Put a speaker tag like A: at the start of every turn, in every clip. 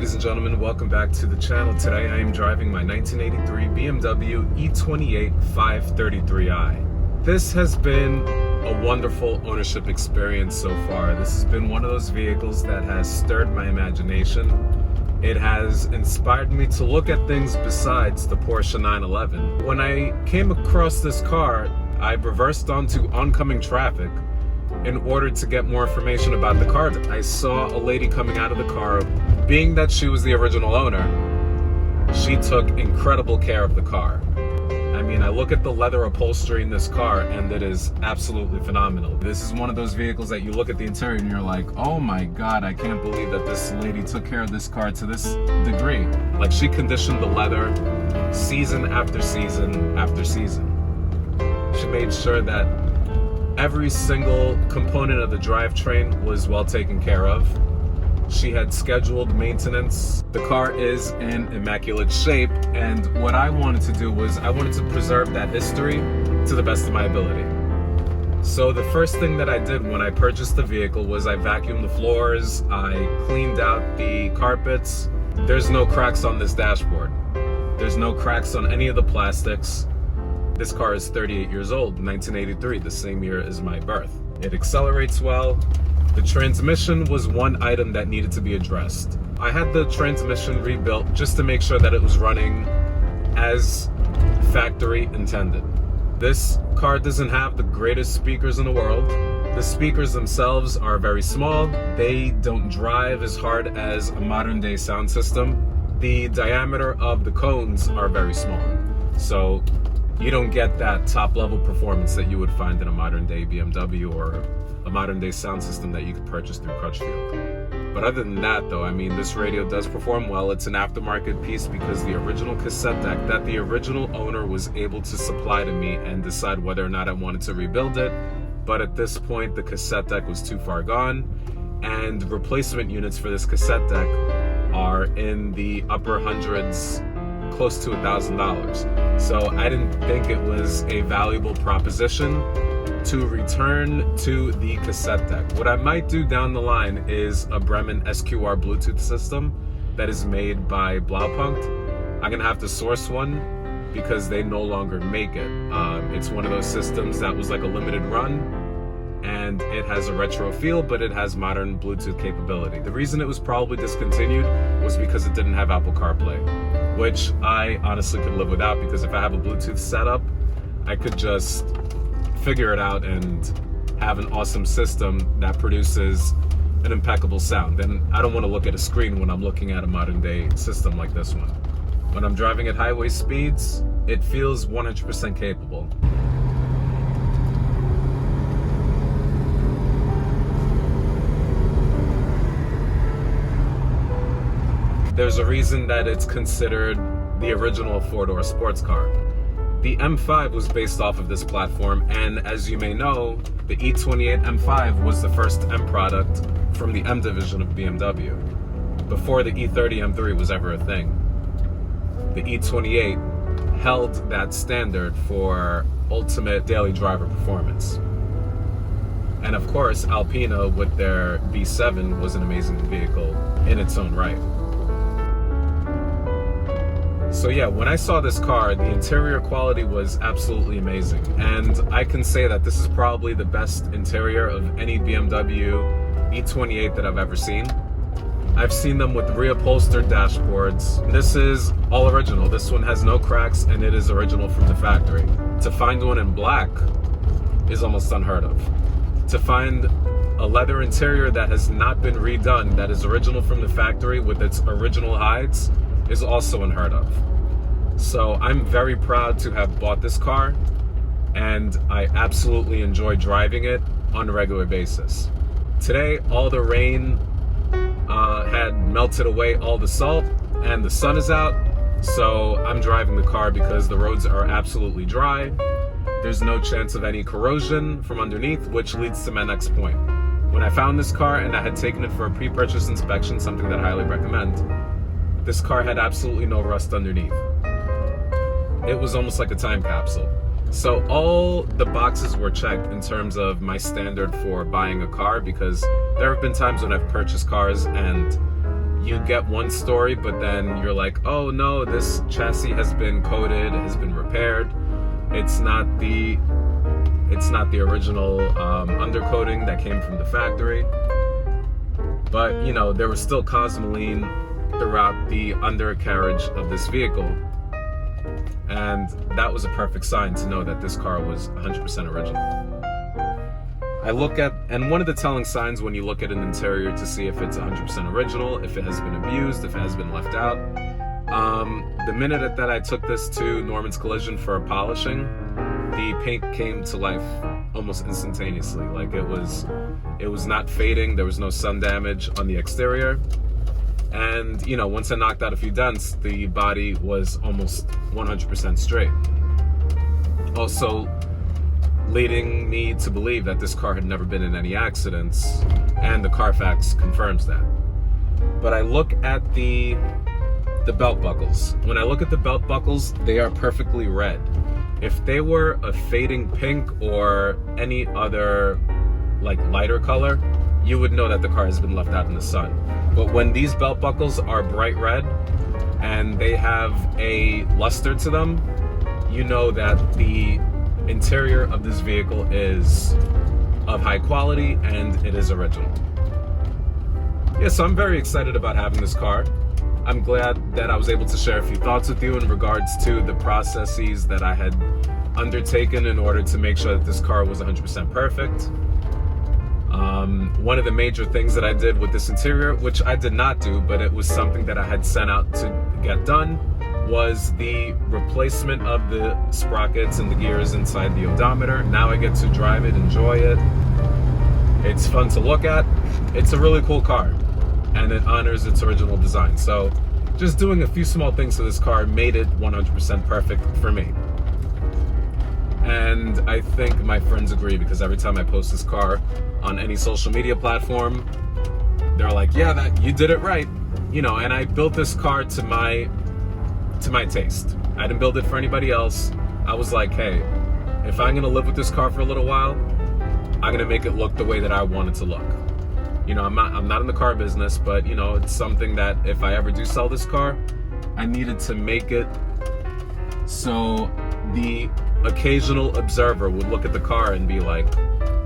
A: ladies and gentlemen, welcome back to the channel. Today I am driving my 1983 BMW E28 533i. This has been a wonderful ownership experience so far. This has been one of those vehicles that has stirred my imagination. It has inspired me to look at things besides the Porsche 911. When I came across this car, I reversed onto oncoming traffic in order to get more information about the car. I saw a lady coming out of the car. Being that she was the original owner, she took incredible care of the car. I mean, I look at the leather upholstery in this car and it is absolutely phenomenal. This is one of those vehicles that you look at the interior and you're like, oh my God, I can't believe that this lady took care of this car to this degree. Like, she conditioned the leather season after season after season. She made sure that every single component of the drivetrain was well taken care of. She had scheduled maintenance. The car is in immaculate shape, and what I wanted to do was I wanted to preserve that history to the best of my ability. So the first thing that I did when I purchased the vehicle was I vacuumed the floors, I cleaned out the carpets. There's no cracks on this dashboard. There's no cracks on any of the plastics. This car is 38 years old, 1983, the same year as my birth. It accelerates well. The transmission was one item that needed to be addressed. I had the transmission rebuilt just to make sure that it was running as factory intended. This car doesn't have the greatest speakers in the world. The speakers themselves are very small. They don't drive as hard as a modern day sound system. The diameter of the cones are very small. So you don't get that top level performance that you would find in a modern day BMW or a modern day sound system that you could purchase through Crutchfield. But other than that though, I mean, this radio does perform well. It's an aftermarket piece because the original cassette deck that the original owner was able to supply to me and decide whether or not I wanted to rebuild it. But at this point, the cassette deck was too far gone, and replacement units for this cassette deck are in the upper hundreds, close to $1,000. So I didn't think it was a valuable proposition to return to the cassette deck. What I might do down the line is a Bremen SQR Bluetooth system that is made by Blaupunkt. I'm gonna have to source one because they no longer make it. It's one of those systems that was like a limited run, and it has a retro feel, but it has modern Bluetooth capability. The reason it was probably discontinued was because it didn't have Apple CarPlay, which I honestly could live without, because if I have a Bluetooth setup, I could just figure it out and have an awesome system that produces an impeccable sound. And I don't want to look at a screen when I'm looking at a modern day system like this one. When I'm driving at highway speeds, it feels 100% capable. There's a reason that it's considered the original four-door sports car. The M5 was based off of this platform, and as you may know, the E28 M5 was the first M product from the M division of BMW, before the E30 M3 was ever a thing. The E28 held that standard for ultimate daily driver performance. And of course, Alpina with their V7 was an amazing vehicle in its own right. So yeah, when I saw this car, the interior quality was absolutely amazing. And I can say that this is probably the best interior of any BMW E28 that I've ever seen. I've seen them with reupholstered dashboards. This is all original. This one has no cracks and it is original from the factory. To find one in black is almost unheard of. To find a leather interior that has not been redone, that is original from the factory with its original hides, is also unheard of. So I'm very proud to have bought this car, and I absolutely enjoy driving it on a regular basis. Today, all the rain had melted away all the salt, and the sun is out, so I'm driving the car because the roads are absolutely dry. There's no chance of any corrosion from underneath, which leads to my next point. When I found this car and I had taken it for a pre-purchase inspection, something that I highly recommend, this car had absolutely no rust underneath. It was almost like a time capsule. So all the boxes were checked in terms of my standard for buying a car, because there have been times when I've purchased cars and you get one story, but then you're like, oh no, this chassis has been coated, has been repaired. It's not the original undercoating that came from the factory. But you know, there was still cosmoline throughout the undercarriage of this vehicle. And that was a perfect sign to know that this car was 100% original. I look at, and one of the telling signs when you look at an interior to see if it's 100% original, if it has been abused, if it has been left out. The minute that I took this to Norman's Collision for a polishing, the paint came to life almost instantaneously. Like it was not fading, there was no sun damage on the exterior. And you know, once I knocked out a few dents, the body was almost 100% straight. Also leading me to believe that this car had never been in any accidents, and the Carfax confirms that. But I look at the belt buckles. When I look at the belt buckles, they are perfectly red. If they were a fading pink or any other like lighter color, you would know that the car has been left out in the sun. But when these belt buckles are bright red and they have a luster to them, you know that the interior of this vehicle is of high quality and it is original. Yeah, so I'm very excited about having this car. I'm glad that I was able to share a few thoughts with you in regards to the processes that I had undertaken in order to make sure that this car was 100% perfect. One of the major things that I did with this interior, which I did not do, but it was something that I had sent out to get done, was the replacement of the sprockets and the gears inside the odometer. Now I get to drive it, enjoy it. It's fun to look at. It's a really cool car, and it honors its original design. So just doing a few small things to this car made it 100% perfect for me. And I think my friends agree, because every time I post this car on any social media platform, they're like, yeah, that you did it right. You know, and I built this car to my taste. I didn't build it for anybody else. I was like, hey, if I'm gonna live with this car for a little while, I'm gonna make it look the way that I want it to look. You know, I'm not in the car business, but you know, it's something that if I ever do sell this car, I needed to make it so the occasional observer would look at the car and be like,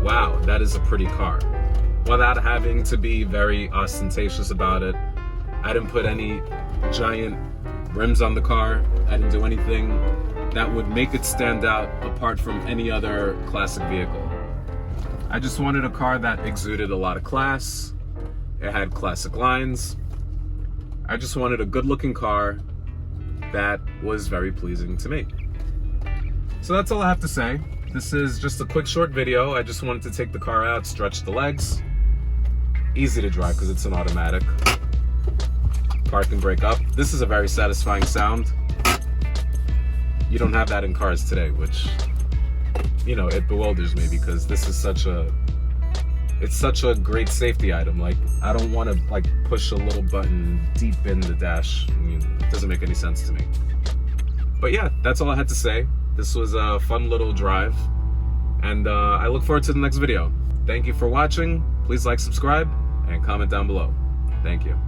A: wow, that is a pretty car, without having to be very ostentatious about it. I didn't put any giant rims on the car. I didn't do anything that would make it stand out apart from any other classic vehicle. I just wanted a car that exuded a lot of class. It had classic lines. I just wanted a good looking car that was very pleasing to me. So that's all I have to say. This is just a quick short video. I just wanted to take the car out, stretch the legs. Easy to drive because it's an automatic. Park and brake up. This is a very satisfying sound. You don't have that in cars today, which, you know, it bewilders me, because this is such a great safety item. Like, I don't want to like push a little button deep in the dash. I mean, it doesn't make any sense to me. But yeah, that's all I had to say. This was a fun little drive, and I look forward to the next video. Thank you for watching. Please like, subscribe, and comment down below. Thank you.